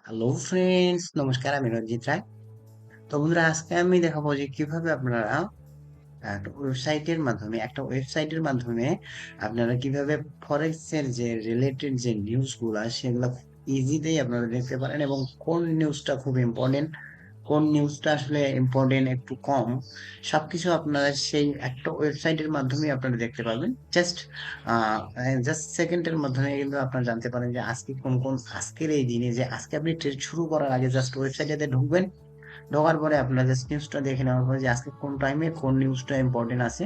Hello friends, নমস্কার। আমি রঞ্জিত রায়। তো বন্ধুরা, আজকে আমি দেখাবো যে কিভাবে আপনারা একটা ওয়েবসাইটের মাধ্যমে আপনারা কিভাবে ফরেক্স এর যে রিলেটেড যে নিউজ গুলা সেগুলো ইজিতেই আপনারা দেখতে পারেন, এবং কোন নিউজটা খুব ইম্পর্টেন্ট, কোন নিউজটা আসলে ইম্পর্টেন্ট একটু কম, সবকিছু আপনারা সেই একটা ওয়েবসাইটের মাধ্যমে আপনারা দেখতে পাবেন। জাস্ট সেকেন্ডের মাধ্যমে কিন্তু আপনারা জানতে পারেন যে আজকে কোন কোন, আজকের এই দিনে, যে আজকে আপনি ট্রেড শুরু করার আগে জাস্ট ওয়েবসাইটে ঢুকবেন। ঢোকার পরে আপনার জাস্ট নিউজটা দেখে নেওয়ার পরে যে আজকে কোন টাইমে কোন নিউজটা ইম্পর্টেন্ট আছে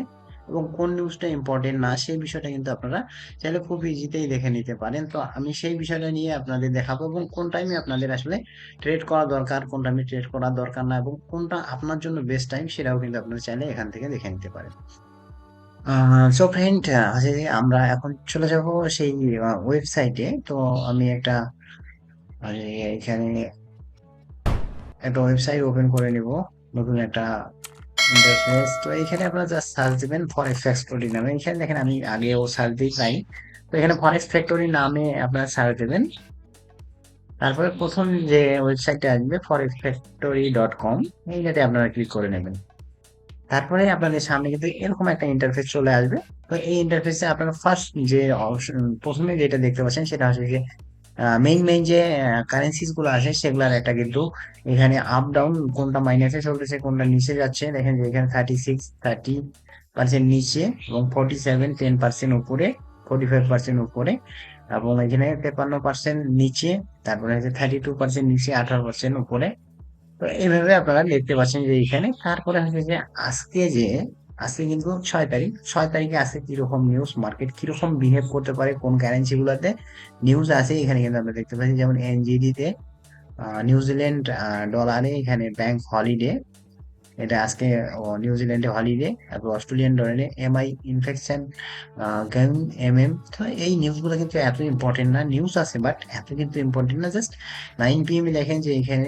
এবং কোন নিউজটা ইম্পর্টেন্ট না, সেই বিষয়টা কিন্তু আপনারা চাইলে খুব ইজিতেই দেখে নিতে পারেন। তো আমি সেই বিষয়টা নিয়ে আপনাদের দেখাবো, এবং কোন টাইমে আপনাদের আসলে ট্রেড করা দরকার, কোন টাইমে ট্রেড করা দরকার না, এবং কোনটা আপনার জন্য বেস্ট টাইম সেটাও কিন্তু আপনারা চাইলে এখান থেকে দেখে নিতে পারেন। সো ফ্রেন্ড, হচ্ছে যে আমরা এখন চলে যাব সেই ওয়েবসাইটে। তো আমি এখানে একটা ওয়েবসাইট ওপেন করে নিব, নতুন একটা ইন্টারফেস। তো এখানে আপনারা জাস্ট সার্চ দিবেন ফরেক্স ফ্যাক্টরি নামে। এখানে দেখেন আমি আগেও সার্চ দিই তাই। তো এখানে ফরেক্স ফ্যাক্টরি নামে আপনারা সার্চ দেবেন। তারপরে প্রথম যে ওয়েবসাইটটা আসবে forex-factory.com, এইটাতে আপনারা ক্লিক করে নেবেন। তারপরে আপনাদের সামনে কিন্তু এরকম একটা ইন্টারফেস চলে আসবে। তো এই ইন্টারফেসে আপনারা ফার্স্ট যে অপশন, প্রথমে যেটা দেখতে পাচ্ছেন সেটা হচ্ছে যে মেইন মেইন যে কারেন্সিস গুলো আছে সেগুলার একটা কিন্তু এখানে আপ ডাউন, কোনটা মাইনাসে চলতেছে কোনটা নিচে যাচ্ছে। দেখেন যে এখানে 36-30% নিচে, এবং 47-10% উপরে, 45% উপরে, এবং এখানে 53% নিচে, তারপরে হচ্ছে 32% নিচে, 18% উপরে। তো এইভাবে আপনারা দেখতে পাচ্ছেন যে এখানে। তারপরে হচ্ছে যে আজকে যে আজকে কিন্তু 6 তারিখ, 6 তারিখে আজকে কিরকম নিউজ, মার্কেট কিরকম বিহেভ করতে পারে, কোন কারেন্সি গুলাতে নিউজ আছে এখানে কিন্তু আমরা দেখতে পাচ্ছি। যেমন এনজিডি তে নিউজিল্যান্ড ডলারে এখানে ব্যাংক হলিডে, এটা আজকে নিউজিল্যান্ডে হলিডে। তারপর অস্ট্রেলিয়ান ডলারে এমআই ইনফেকশন গেম এমএম। তো এই নিউজগুলো কিন্তু এত ইম্পর্টেন্ট না, নিউজ আছে বাট এত কিন্তু ইম্পর্টেন্ট না। জাস্ট 9 PM দেখেন যে এখানে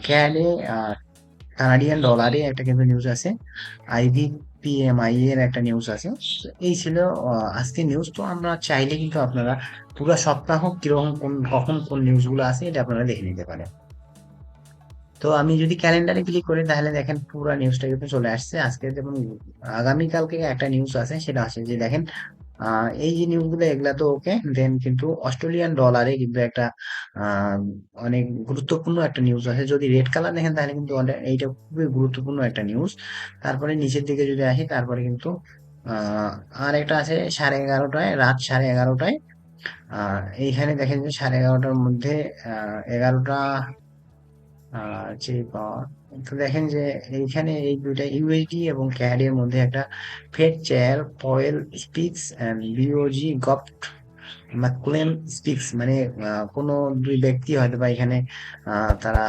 ক্যাডে কানাডিয়ান ডলারে একটা কিন্তু নিউজ আছে, আইভিপিএমআই এর একটা নিউজ আছে। তো এই ছিল আজকে নিউজ। তো আমরা চাইলে কিন্তু আপনারা পুরো সপ্তাহ কিরকম কখন কোন নিউজগুলো আছে এটা আপনারা দেখে নিতে পারেন। তো আমি যদি ক্যালেন্ডারে ক্লিক করি তাহলে দেখেন পুরো নিউজটা কিন্তু চলে আসছে। আজকে যেমন আগামীকালকে একটা নিউজ আছে, সেটা আছে যে দেখেন এই যে নিউজগুলো এগুলা তো ওকে, দেন কিন্তু অস্ট্রেলিয়ান ডলারে কিন্তু একটা আহ, অনেক গুরুত্বপূর্ণ একটা নিউজ আছে। যদি রেড কালার দেখেন তাহলে কিন্তু এইটা খুবই গুরুত্বপূর্ণ একটা নিউজ। তারপরে নিচের দিকে যদি আসি, তারপরে কিন্তু আহ আর একটা আছে 11:30টায়, রাত 11:30টায়। এইখানে দেখেন যে 11:30টার মধ্যে 11টা যে পাওয়ার। তো দেখেন যে এইখানে এই দুইটা ইউএসডি এবং ক্যাড এর মধ্যে একটা fed chair Powell speaks and বিওজি গপ্ট ম্যাকুলেন স্পিক্স, মানে কোনো দুই ব্যক্তি হয়তো বা এখানে তারা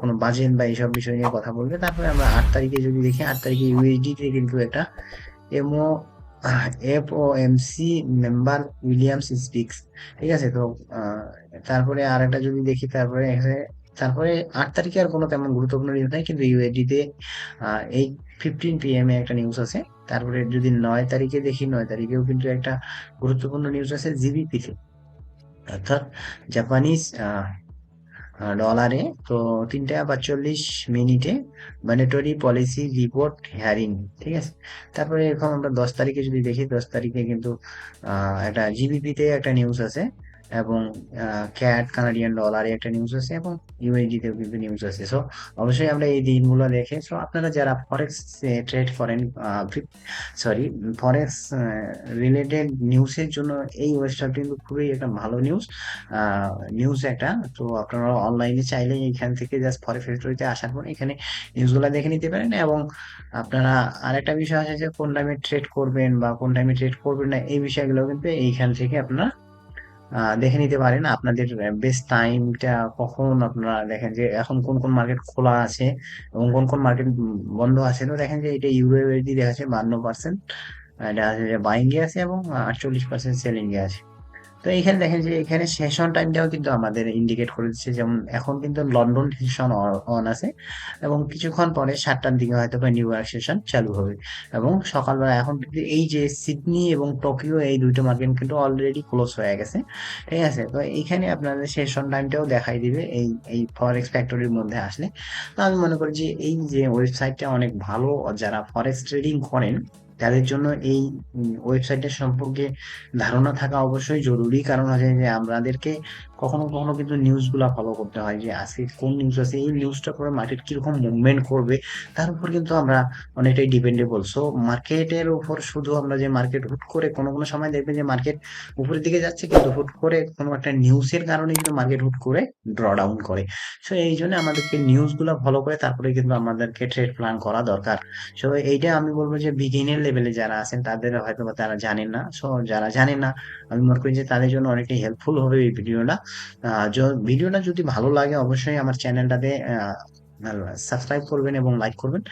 কোনো বাজেট বা এইসব বিষয় নিয়ে কথা বলবে। তারপরে আমরা 8 তারিখে যদি দেখি, 8 তারিখে ইউএসডি তে কিন্তু একটা এমও এফওএমসি মেম্বার উইলিয়ামস স্পিক্স, ঠিক আছে। তো আহ, তারপরে আর একটা যদি দেখি, তারপরে 8 তারিখে আর কোনো তেমন গুরুত্বপূর্ণ নিউজ নাই, কিন্তু ইউএসডি তে 8:15 PM একটা নিউজ আছে। তারপরে যদি 9 তারিখে দেখি, 9 তারিখেও কিন্তু একটা গুরুত্বপূর্ণ নিউজ আছে জিবিপি তে, অর্থাৎ জাপানিজ ডলারে। তো 3:42 মিনিটে ম্যান্ডেটরি পলিসি রিপোর্ট হিয়ারিং, ঠিক আছে। তারপরে এখন আমরা 10 তারিখে যদি দেখি, 10 তারিখে কিন্তু একটা জিবিপি তে একটা নিউজ আছে, এবং ক্যাট কানাডিয়ান ডলারে একটা নিউজ আছে, এবং ইউএসডি তেও কিন্তু নিউজ আছে। সো অবশ্যই আমরা এই দিনগুলো দেখে, সো আপনারা যারা ফরেক্স ট্রেড করেন, সরি, ফরেক্স রিলেটেড নিউজের জন্য এই ওয়েবসাইট কিন্তু খুবই একটা ভালো নিউজ একটা। তো আপনারা অনলাইনে চাইলে এখান থেকে জাস্ট ফরেক্স ফ্যাক্টরিতে আসার পর এখানে নিউজগুলো দেখে নিতে পারেন। এবং আপনারা আরেকটা বিষয় আছে যে কোন টাইমে ট্রেড করবেন বা কোন টাইমে ট্রেড করবেন না, এই বিষয়গুলো কিন্তু এইখান থেকে আপনারা দেখে নিতে পারেন। আপনাদের বেস্ট টাইমটা কখন, আপনারা দেখেন যে এখন কোন কোন মার্কেট খোলা আছে এবং কোন কোন মার্কেট বন্ধ আছে। তো দেখেন যে এটা ইউএসডি দেখাচ্ছে 52%, এটা আছে যে বাইং এ আছে, এবং 48% সেলিং এ আছে। তো তো এখানে দেখেন যে এখানে সেশন টাইমটাও কিন্তু আমাদের ইন্ডিকেট করে দিচ্ছে, যেমন এখন কিন্তু লন্ডন সেশন অন আছে, এবং কিছুক্ষণ পরে 7টার দিকে হয়তো বা নিউ ইয়র্ক সেশন চালু হবে। এবং সকালবেলা এখন কিন্তু এই যে সিডনি এবং টোকিও, এই দুইটা মার্কেট কিন্তু অলরেডি ক্লোজ হয়ে গেছে। ঠিক আছে, তো এইখানে আপনাদের সেশন টাইমটাও দেখাই দিবে এই এই ফরেক্স ফ্যাক্টরির মধ্যে আসলে। তো আমি মনে করি যে এই যে ওয়েবসাইটটা অনেক ভালো, যারা ফরেক্স ট্রেডিং করেন তাদের জন্য এই ওয়েবসাইটের সম্পর্কে ধারণা থাকা অবশ্যই জরুরি। কারণ হচ্ছে যে আমাদেরকে কখনো কখনো কিন্তু নিউজ গুলা ফলো করতে হয়, যে আজকে কোন নিউজ আছে, এই নিউজটার পরে মার্কেট কিরকম মুভমেন্ট করবে, তার উপর কিন্তু আমরা অনেকটাই ডিপেন্ডেবল। সো মার্কেটের উপর শুধু আমরা যে মার্কেট হুট করে কোনো কোনো সময় দেখবেন যে মার্কেট উপরের দিকে যাচ্ছে, কিন্তু হুট করে কোনো একটা নিউজের কারণে কিন্তু মার্কেট হুট করে ড্র ডাউন করে। সো এই জন্য আমাদেরকে নিউজ গুলা ফলো করে তারপরে কিন্তু আমাদেরকে ট্রেড প্ল্যান করা দরকার। সো এইটা আমি বলবো যে বিগিনার লেভেলে যারা আছেন তাদের হয়তো বা তারা জানেন না। সো যারা জানেন না, আমি মনে করি যে তাদের জন্য অনেকটাই হেল্পফুল হবে এই ভিডিওটা। ভিডিওটা যদি ভালো লাগে অবশ্যই আমার চ্যানেলটাতে সাবস্ক্রাইব করবেন এবং লাইক করবেন।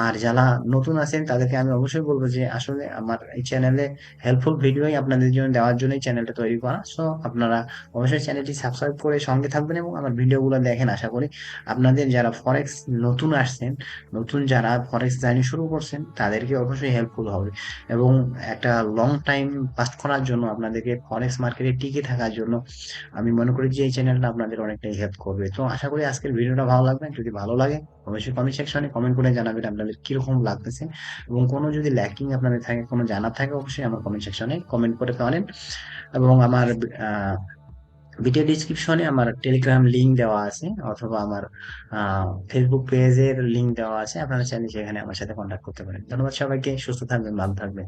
আর যারা নতুন আছেন তাদেরকে আমি অবশ্যই বলবো যে আসলে আমার এই চ্যানেলে হেল্পফুল ভিডিওই আপনাদের জন্য দেওয়ার জন্যই চ্যানেলটা তৈরি করা। সো আপনারা অবশ্যই চ্যানেলটি সাবস্ক্রাইব করে সঙ্গে থাকবেন এবং আমার ভিডিওগুলো দেখেন। আশা করি আপনাদের যারা ফরেক্স নতুন আসছেন, নতুন যারা ফরেক্স জার্নি শুরু করছেন, তাদেরকে অবশ্যই হেল্পফুল হবে। এবং একটা লং টাইম পাস করার জন্য, আপনাদেরকে ফরেক্স মার্কেটে টিকে থাকার জন্য আমি মনে করি যে এই চ্যানেলটা আপনাদের অনেকটাই হেল্প করবে। তো আশা করি আজকের ভিডিওটা ভালো লাগবে। যদি ভালো লাগে অবশ্যই কমেন্ট সেকশনে কমেন্ট করে জানাবেন আপনাদের কিরকম লাগতেছে, এবং কোনো যদি ল্যাকিং আপনাদের থাকে, কোনো জানার থাকে, অবশ্যই আমার কমেন্ট সেকশনে কমেন্ট করে পারেন। এবং আমার ভিডিও ডিসক্রিপশনে আমার টেলিগ্রাম লিংক দেওয়া আছে, অথবা আমার ফেসবুক পেজের লিংক দেওয়া আছে, আপনারা চাইলে সেখানে আমার সাথে কন্ট্যাক্ট করতে পারেন। ধন্যবাদ সবাইকে, সুস্থ থাকবেন, ভালো থাকবেন।